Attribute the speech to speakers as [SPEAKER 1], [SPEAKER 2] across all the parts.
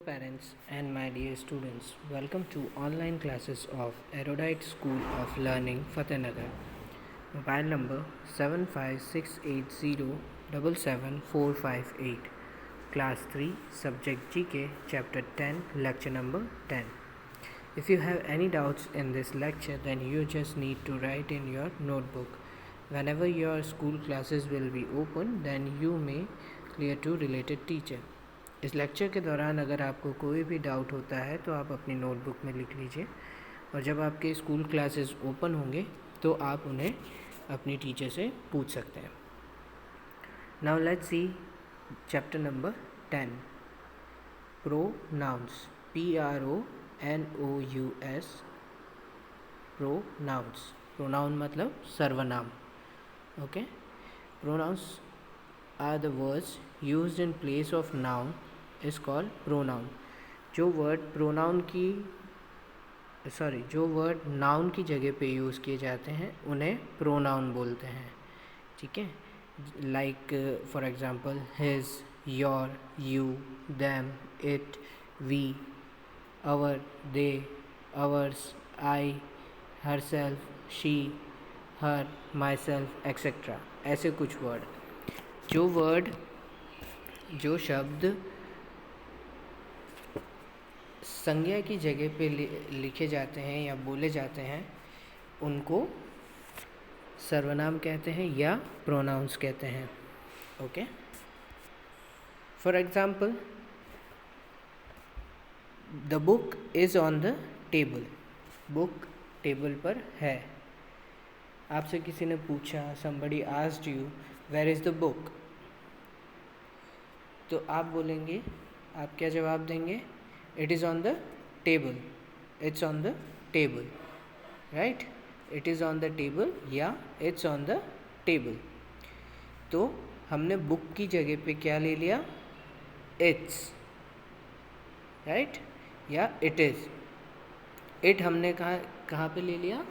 [SPEAKER 1] Parents and my dear students, welcome to online classes of Erudite School of Learning Fatehnagar. Mobile number 75680 Class 3 Subject GK Chapter 10 Lecture number 10. If you have any doubts in this lecture, then you just need to write in your notebook. Whenever your school classes will be open, then you may clear to related teacher. इस lecture के दौरान अगर आपको कोई भी doubt होता है तो आप अपनी नोटबुक में लिख लीजिए, और जब आपके स्कूल क्लासेस ओपन होंगे तो आप उन्हें अपनी टीचर से पूछ सकते हैं. Now let's see chapter number 10, pronouns. PRONOUNS. Pronouns. Pronoun मतलब सर्वनाम. Okay. Pronouns are the words used in place of noun is called pronoun. जो वर्ड नाउन की जगह पे यूज़ किए जाते हैं उन्हें प्रोनाउन बोलते हैं. ठीक है. Like for example his, your, you, them, it, we, our, they, ours, I, herself, she, her, myself, etcetera. ऐसे कुछ वर्ड. जो शब्द संज्ञा की जगह पे लिखे जाते हैं या बोले जाते हैं उनको सर्वनाम कहते हैं या प्रोनाउंस कहते हैं. Okay. For example, the book is on the table. Book table पर है. आपसे किसी ने पूछा, somebody asked you where is the book, तो आप बोलेंगे, आप क्या जवाब देंगे? It is on the table. It's on the table. Right. It is on the table या इट्स ऑन द टेबल. तो हमने बुक की जगह पे क्या ले लिया? इट्स. राइट. या इट इज़. इट हमने कहाँ पे ले लिया?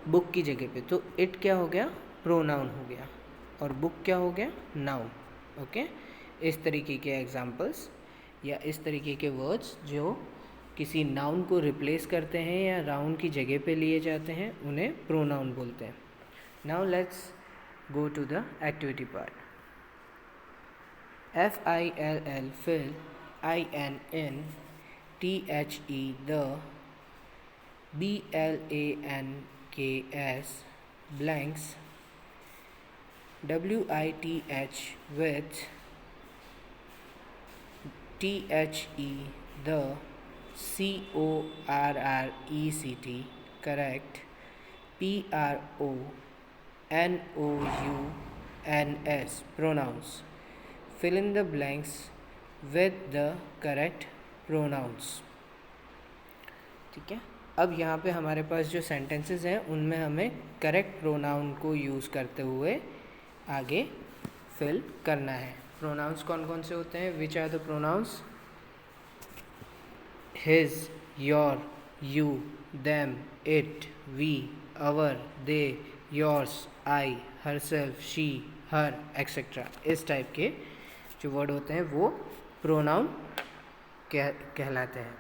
[SPEAKER 1] बुक की जगह पे. तो इट क्या हो गया? प्रोनाउन हो गया. और बुक क्या हो गया? नाउन. ओके. इस तरीके के एग्जाम्पल्स या इस तरीके के वर्ड्स जो किसी नाउन को रिप्लेस करते हैं या नाउन की जगह पे लिए जाते हैं उन्हें प्रोनाउन बोलते हैं. Now let's go to the activity part. FILL fill, INN, THE the, BLANKS blanks, WITH with, THE the, CORRECT correct, PRONOUNS pronouns. Fill in the blanks with the correct pronouns. ठीक है. अब यहाँ पे हमारे पास जो sentences हैं उनमें हमें करेक्ट प्रोनाउन को यूज़ करते हुए आगे फिल करना है. प्रोनाउंस कौन कौन से होते हैं? Which are the pronouns? His, your, you, them, it, we, our, they, yours, I, herself, she, her, etcetera. इस टाइप के जो वर्ड होते हैं वो प्रोनाउन कहलाते हैं.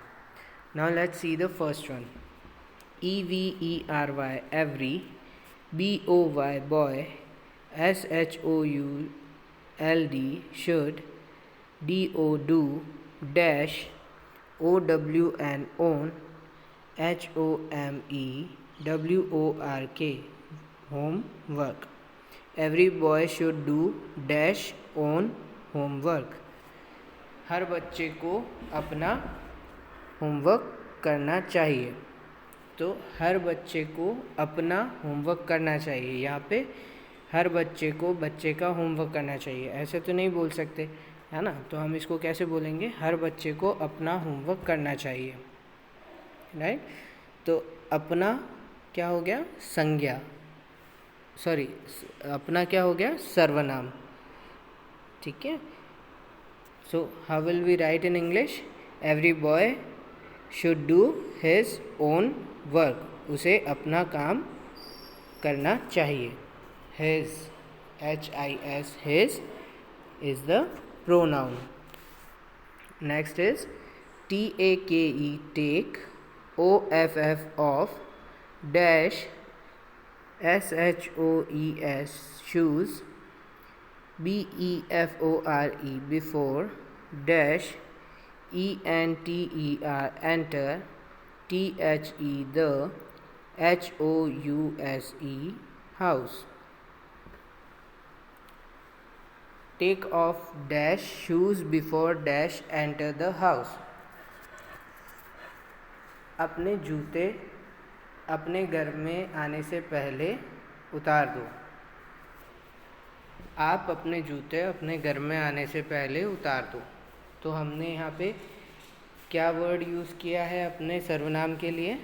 [SPEAKER 1] Now let's see the first one. EVERY every, BOY boy, SHOULD should, DO do, dash, OWN own, HOMEWORK homework. Every boy should do dash on homework. हर बच्चे को अपना होमवर्क करना चाहिए. तो हर बच्चे को अपना होमवर्क करना चाहिए. यहाँ पे हर बच्चे को बच्चे का होमवर्क करना चाहिए ऐसे तो नहीं बोल सकते, है ना. तो हम इसको कैसे बोलेंगे? हर बच्चे को अपना होमवर्क करना चाहिए. राइट. तो अपना क्या हो गया? संज्ञा. सॉरी, अपना क्या हो गया? सर्वनाम. ठीक है. So how will we write in English? Every boy should do his own work. उसे अपना काम करना चाहिए. His, HIS, his is the pronoun. Next is take, take, off, off, dash, shoes, shoes, before, before, dash, enter, enter, the, house, house. Take off dash shoes before dash enter the house. अपने जूते अपने घर में आने से पहले उतार दो. आप अपने जूते अपने घर में आने से पहले उतार दो. तो हमने यहाँ पे क्या वर्ड यूज़ किया है अपने सर्वनाम के लिए?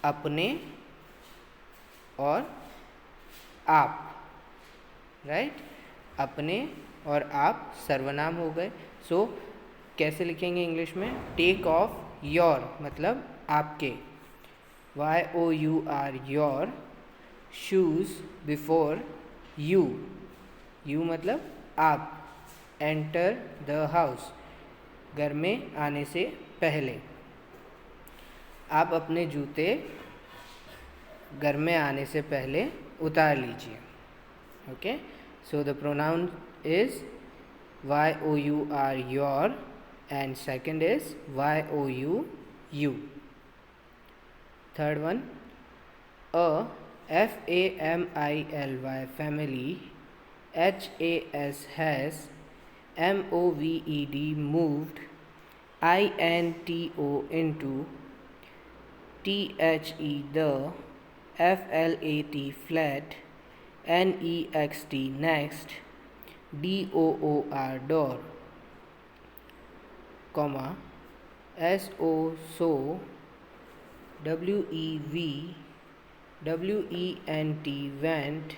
[SPEAKER 1] अपने और आप, राइट? अपने और आप सर्वनाम हो गए. सो कैसे लिखेंगे इंग्लिश में? टेक ऑफ योर मतलब आपके, YOUR your, shoes before you, you मतलब आप, एंटर द हाउस घर में आने से पहले. आप अपने जूते घर में आने से पहले उतार लीजिए. Okay, so the pronoun is YOUR your and second is YOU. Third one, a FAMILY family, has, MOVED moved, INTO into, THE the, FLAT flat, NEXT next, DOOR door, comma, SO so, WEV WENT went,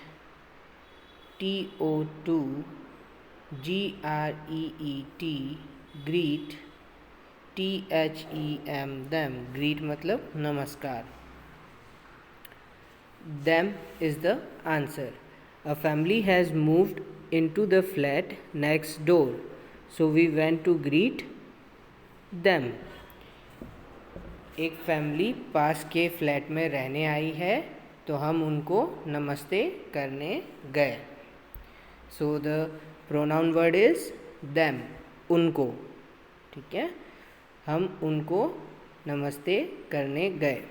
[SPEAKER 1] TO2 GREET greet, THEM them, greet मतलब नमस्कार. Them is the answer. A family has moved into the flat next door, so we went to greet them. एक family पास के flat में रहने आई है तो हम उनको नमस्ते करने गए. So the pronoun word is them, उनको. ठीक है, हम उनको नमस्ते करने गए.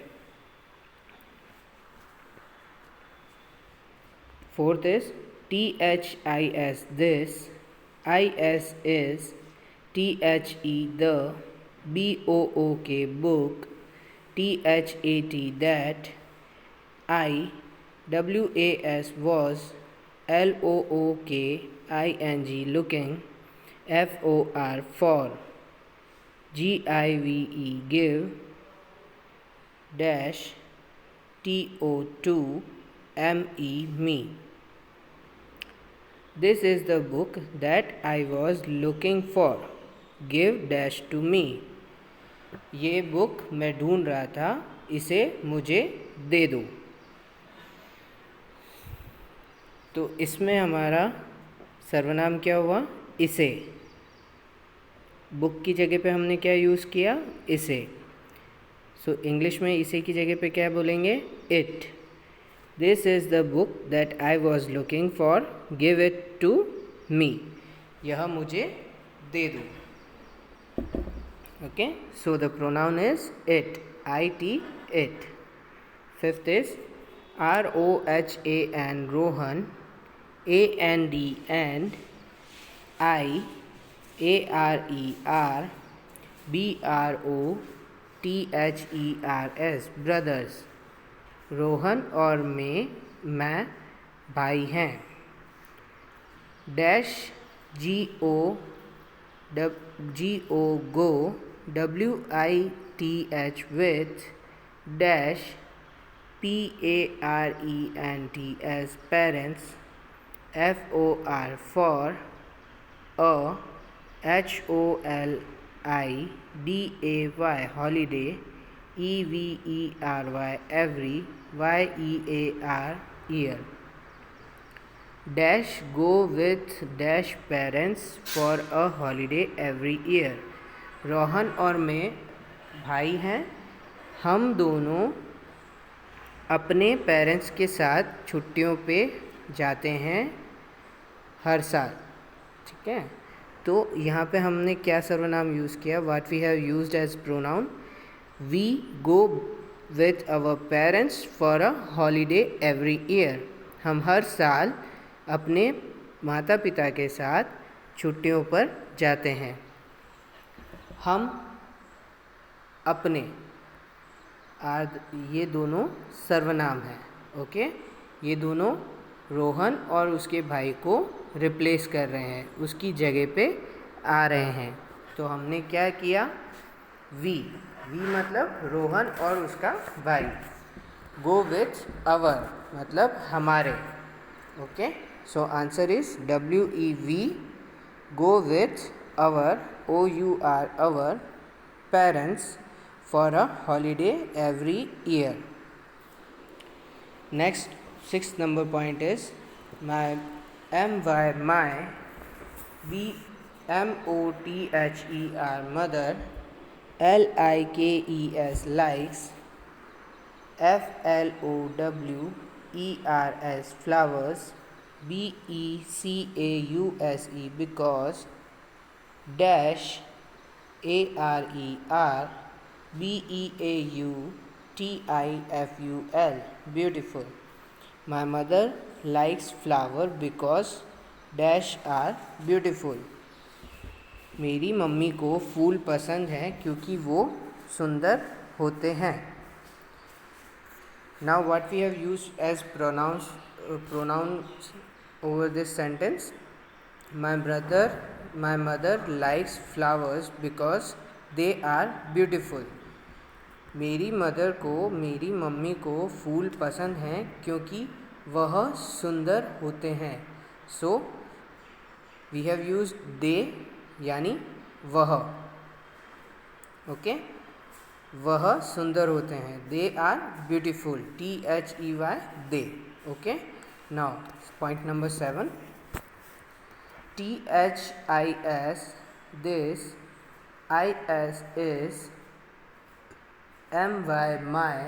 [SPEAKER 1] Fourth is THIS this, IS is, THE the, BOOK book, THAT that, WAS was, LOOK ING looking, FOR for, GIVE give, dash, TO2 me. This is the book that I was looking for. Give dash to me. ये book मैं ढूंढ रहा था, इसे मुझे दे दो. तो इसमें हमारा सर्वनाम क्या हुआ? इसे. बुक की जगह पे हमने क्या यूज़ किया? इसे. सो इंग्लिश में इसे की जगह पे क्या बोलेंगे? It. This is the book that I was looking for. Give it to me. यह मुझे दे दो. Okay, so the pronoun is it, IT, it. Fifth is ROHAN Rohan, AND and, IARER, BROTHERS brothers. Rohan और मैं भाई हैं. Dash GO go, WITH with, dash PARENTS parents, FOR for, a HOLIDAY holiday, EVERY every, YEAR year. Dash go with dash parents for a holiday every year. Rohan और मैं भाई हैं, हम दोनों अपने पेरेंट्स के साथ छुट्टियों पे जाते हैं हर साल। ठीक है, तो यहाँ पे हमने क्या सर्वनाम यूज़ किया? What we have used as pronoun, we go with our parents for a holiday every year. हम हर साल अपने माता पिता के साथ छुट्टियों पर जाते हैं। हम अपने ये दोनों सर्वनाम हैं। ओके, ये दोनों रोहन और उसके भाई को रिप्लेस कर रहे हैं, उसकी जगह पे आ रहे हैं। तो हमने क्या किया? वी मतलब रोहन और उसका भाई। गो विथ अवर मतलब हमारे। Okay, so answer is WEV, go with our, OUR our parents for a holiday every year. Next, sixth number point is my my MOTHER mother, LIKES likes, FLOWERS flowers, BECAUSE because, dash ARER BEAUTIFUL beautiful. My mother likes flower because dash are beautiful. मेरी mummy को फूल पसंद है क्योंकि वो सुंदर होते हैं। Now what we have used as pronouns over this sentence, my mother likes flowers because they are beautiful. मेरी मदर को, मेरी मम्मी को फूल पसंद हैं क्योंकि वह सुंदर होते हैं। So we have used they यानी वह। ओके, वह सुंदर होते हैं। They are beautiful, THEY they. Okay, now point number 7, THIS this, IS is, my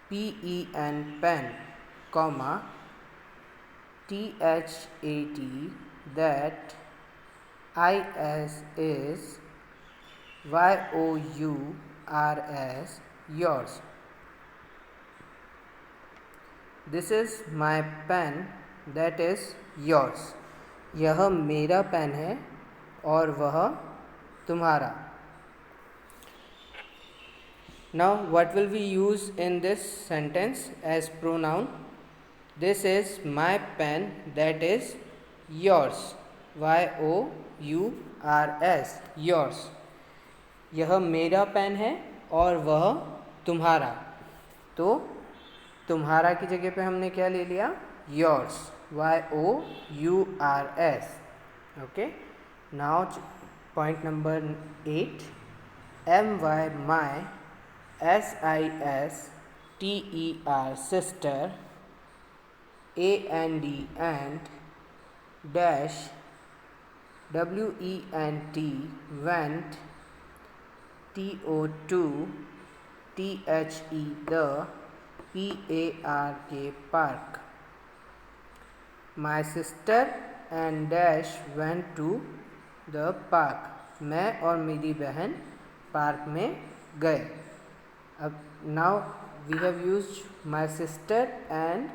[SPEAKER 1] pen pen, comma, THAT that, is, YOURS yours. This is my pen that is yours. यह मेरा pen है और वह तुम्हारा। Now what will we use in this sentence as pronoun? This is my pen that is yours, YOURS yours. यह मेरा pen है और वह तुम्हारा। तो तुम्हारा की जगह पे हमने क्या ले लिया? yours, YOURS. Okay, now point number 8, my SISTER sister, AND dash, WENT went, TO2 THE the, PARK park. My sister and dash went to the park. मैं और मेरी बहन पार्क में गए। अब now we have used my sister and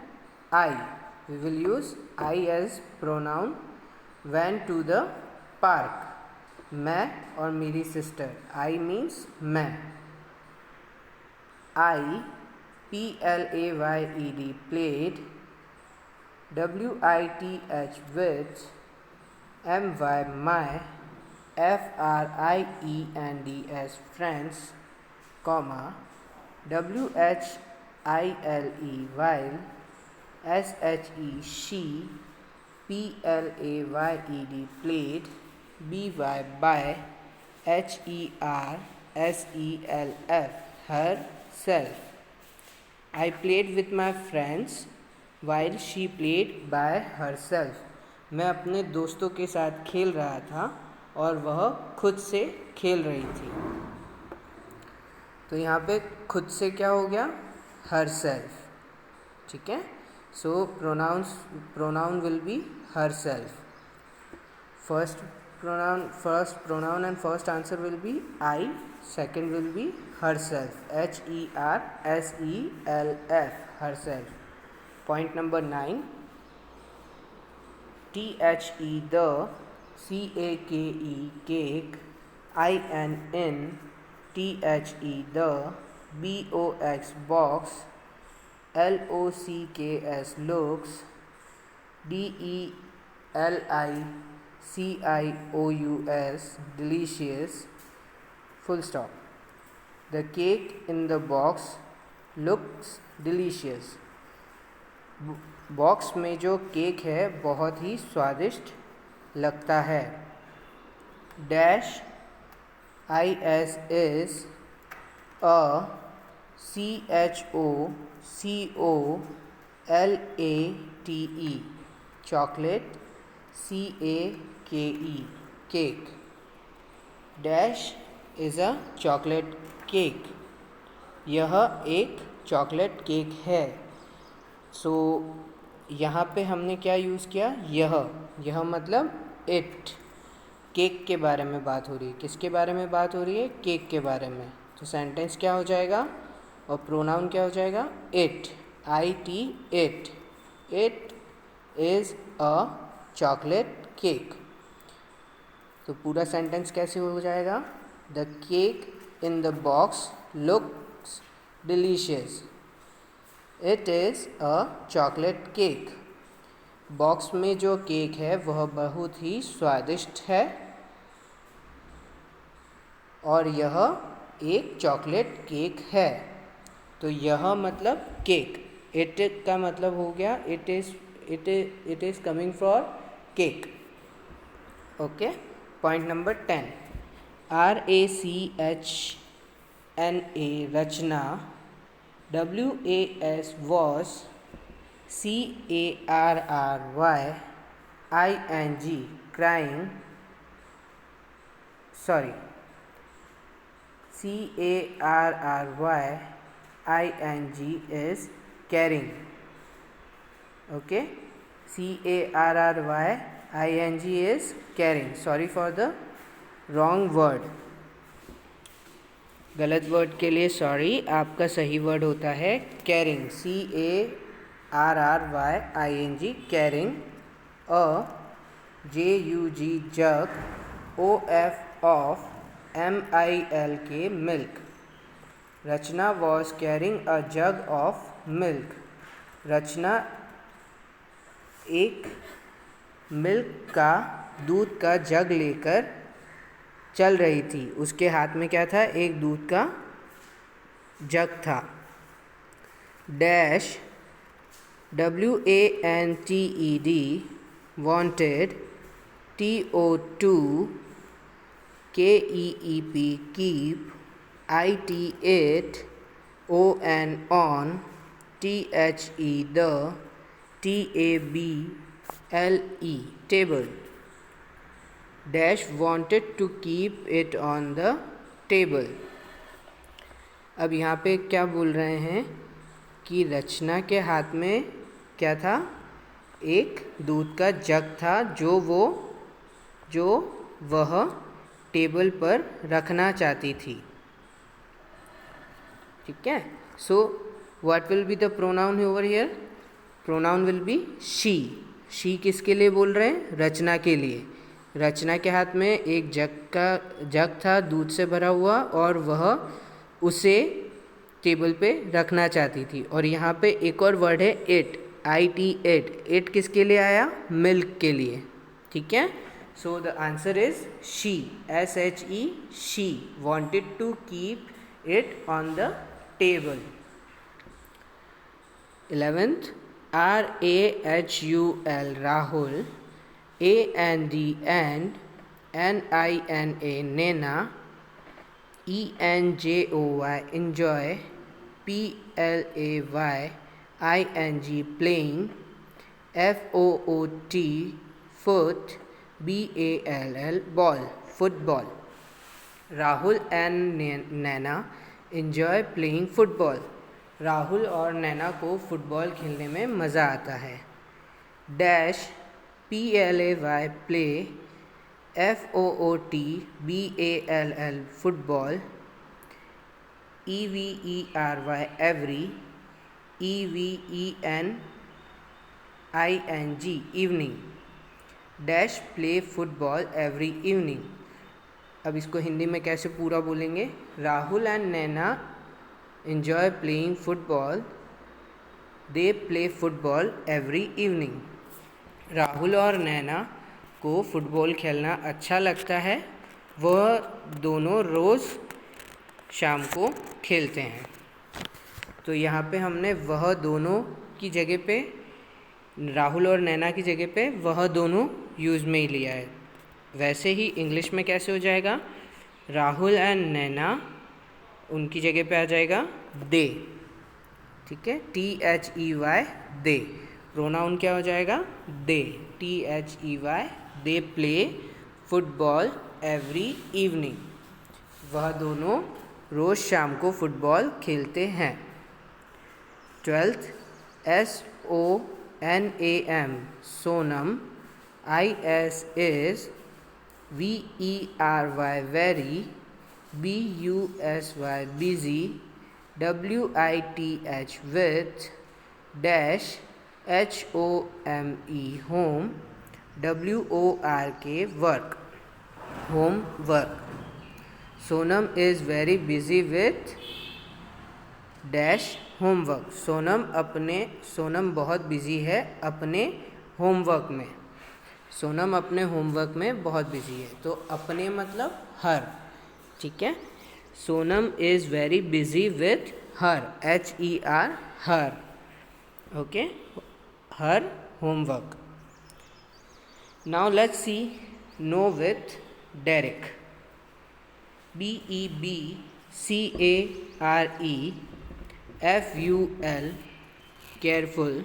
[SPEAKER 1] I. We will use I as pronoun. Went to the park. मैं और मेरी sister. I means मैं. I PLAYED played. WITH with. my FRIENDS friends, comma, WHILE while, SHE she, PLAYED played, BY by, HERSELF herself. I played with my friends while she played by herself. मैं अपने दोस्तों के साथ खेल रहा था और वह खुद से खेल रही थी. तो यहाँ पे खुद से क्या हो गया? herself. ठीक है. So pronoun will be herself. First pronoun and first answer will be I. Second will be herself. HERSELF. herself. Point number 9. THE the, CAKE cake, INN THE the, BOX box, LOCKS looks, DELICIOUS delicious, full stop. The cake in the box looks delicious. Box में जो cake है बहुत ही स्वादिष्ट लगता है. Dash IS is a CHOCOLATE chocolate, CAKE cake. Dash is a chocolate cake. यह एक chocolate cake है. सो यहाँ पे हमने क्या यूज़ किया? यह मतलब इट. केक के बारे में बात हो रही है. किसके बारे में बात हो रही है? केक के बारे में. तो सेंटेंस क्या हो जाएगा और प्रोनाउन क्या हो जाएगा? It. IT it. It is a chocolate cake. तो पूरा सेंटेंस कैसे हो जाएगा? The cake in the box looks delicious. It is a chocolate cake. Box में जो केक है वह बहुत ही स्वादिष्ट है और यह एक चॉकलेट केक है. तो यह मतलब केक. इट का मतलब हो गया it is coming for cake. Okay. Point number 10. RACHNA Rachna, WAS was, CARRYING crying, sorry, CARRYING is caring. Okay, CARRYING is caring. Sorry for the wrong word. गलत वर्ड के लिए सॉरी. आपका सही वर्ड होता है carrying. CARRYING carrying. JUG jug. OF MILK milk. Rachna was carrying a jug of milk. Rachna एक milk का दूध का जग लेकर चल रही थी. उसके हाथ में क्या था? एक दूध का जग था. Dash WANTED wanted, TO2 KEEP keep, IT it, ON on, THE the, TABLE table. Dash wanted to keep it on the table. अब यहाँ पे क्या बोल रहे हैं कि रचना के हाथ में क्या था? एक दूध का जग था जो वह टेबल पर रखना चाहती थी. ठीक है. So what will be the pronoun over here? Pronoun will be she. She किसके लिए बोल रहे हैं? रचना के लिए. रचना के हाथ में एक जग था दूध से भरा हुआ और वह उसे टेबल पे रखना चाहती थी. और यहाँ पे एक और वर्ड है इट. IT it. इट किसके लिए आया? मिल्क के लिए. ठीक है. So the answer is she. SHE she wanted to keep it on the table. 11th. RAHUL Rahul, AND NINA Nena, ENJOY enjoy, PLAY ing playing, foot foot, ball ball, football. Rahul and Naina enjoy playing football. Rahul और नैना को football खेलने में मज़ा आता है. Dash play play, foot ball football, every every, even evening. Dash play football every evening. अब इसको हिंदी में कैसे पूरा बोलेंगे? Rahul and Naina enjoy playing football. They play football every evening. Rahul और नैना को फुटबॉल खेलना अच्छा लगता है. वह दोनों रोज़ शाम को खेलते हैं. तो यहाँ पे हमने वह दोनों की जगह पे, राहुल और नैना की जगह पे वह दोनों यूज़ में ही लिया है. वैसे ही इंग्लिश में कैसे हो जाएगा? राहुल एंड नैना, उनकी जगह पे आ जाएगा दे. ठीक है, THEY दे. प्रोनाउन क्या हो जाएगा? दे. THEY they play football every evening. वह दोनों रोज़ शाम को फुटबॉल खेलते हैं. 12th SONAM Sonam, IS is, VERY very, BUSY busy, WITH with, dash HOME home, WORK work, home work. Sonam is very busy with dash homework. Sonam बहुत busy है अपने homework में. सोनम अपने होमवर्क में बहुत बिजी है. तो अपने मतलब हर. ठीक है, Sonam is very busy with her, HER her. Okay, her homework. Now let's see no with Derick. BEBCARE FUL,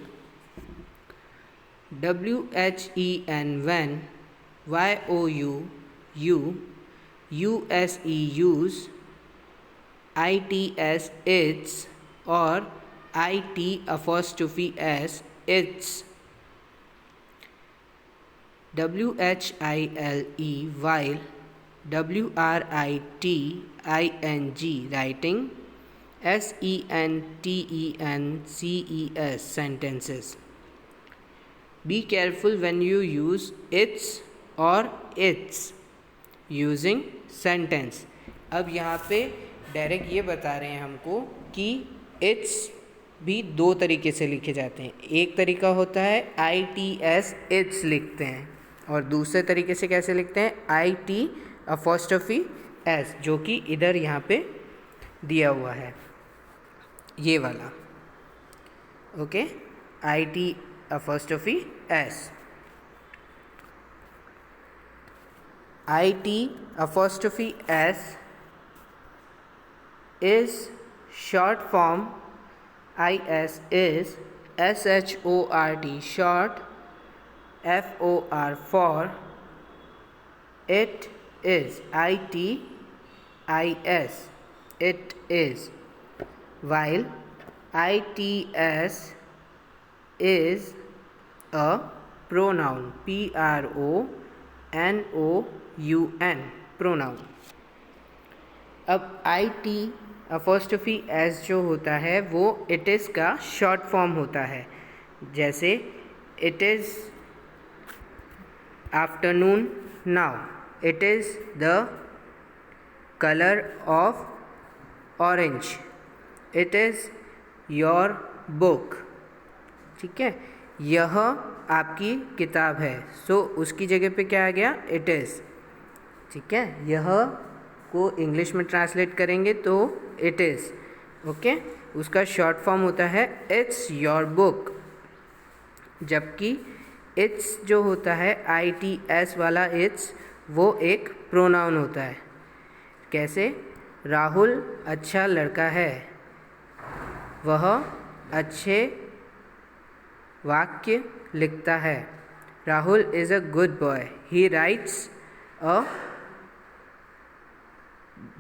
[SPEAKER 1] WHEN when, YOU USE use, ITS its, और IT' its. WHILE while, WRITING writing, SENTENCES sentences. Be careful when you use its or its using sentence. अब यहाँ पे direct ये बता रहे हैं हमको कि इट्स भी दो तरीके से लिखे जाते हैं. एक तरीका होता है ITS इट्स लिखते हैं, और दूसरे तरीके से कैसे लिखते हैं? IT''S, जो कि इधर यहाँ पे दिया हुआ है, ये वाला. Okay, IT''S. IT''S is short form. IS is SHORT short, FOR for. It is ITIS it is. While ITS is a pronoun, PRONOUN pronoun. अब IT''S जो होता है वो इट इज़ का शॉर्ट फॉर्म होता है. जैसे it is afternoon now, it is the colour of orange, it is your book. ठीक है, यह आपकी किताब है. सो उसकी जगह पे क्या आ गया? It is. ठीक है, यह को इंग्लिश में ट्रांसलेट करेंगे तो इट इज़. ओके, उसका शॉर्ट फॉर्म होता है इट्स योर बुक. जबकि इट्स जो होता है ITS वाला इट्स, वो एक प्रोनाउन होता है. कैसे? राहुल अच्छा लड़का है, वह अच्छे वाक्य लिखता है। Rahul is a good boy, he rights a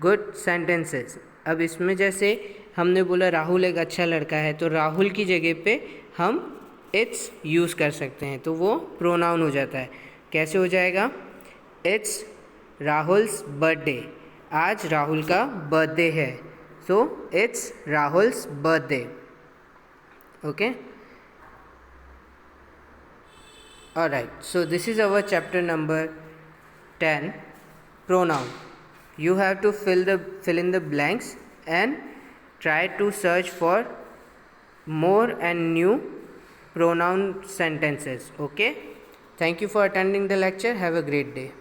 [SPEAKER 1] good sentences. अब इसमें जैसे हमने बोला राहुल एक अच्छा लड़का है, तो राहुल की जगह पे हम इट्स यूज़ कर सकते हैं, तो वो प्रोनाउन हो जाता है। कैसे हो जाएगा? इट्स राहुल्स बर्थडे, आज राहुल का बर्थडे है, so it's Rahul's birthday. Okay, alright, so this is our chapter number 10, pronoun. You have to fill in the blanks and try to search for more and new pronoun sentences. Okay, thank you for attending the lecture. Have a great day.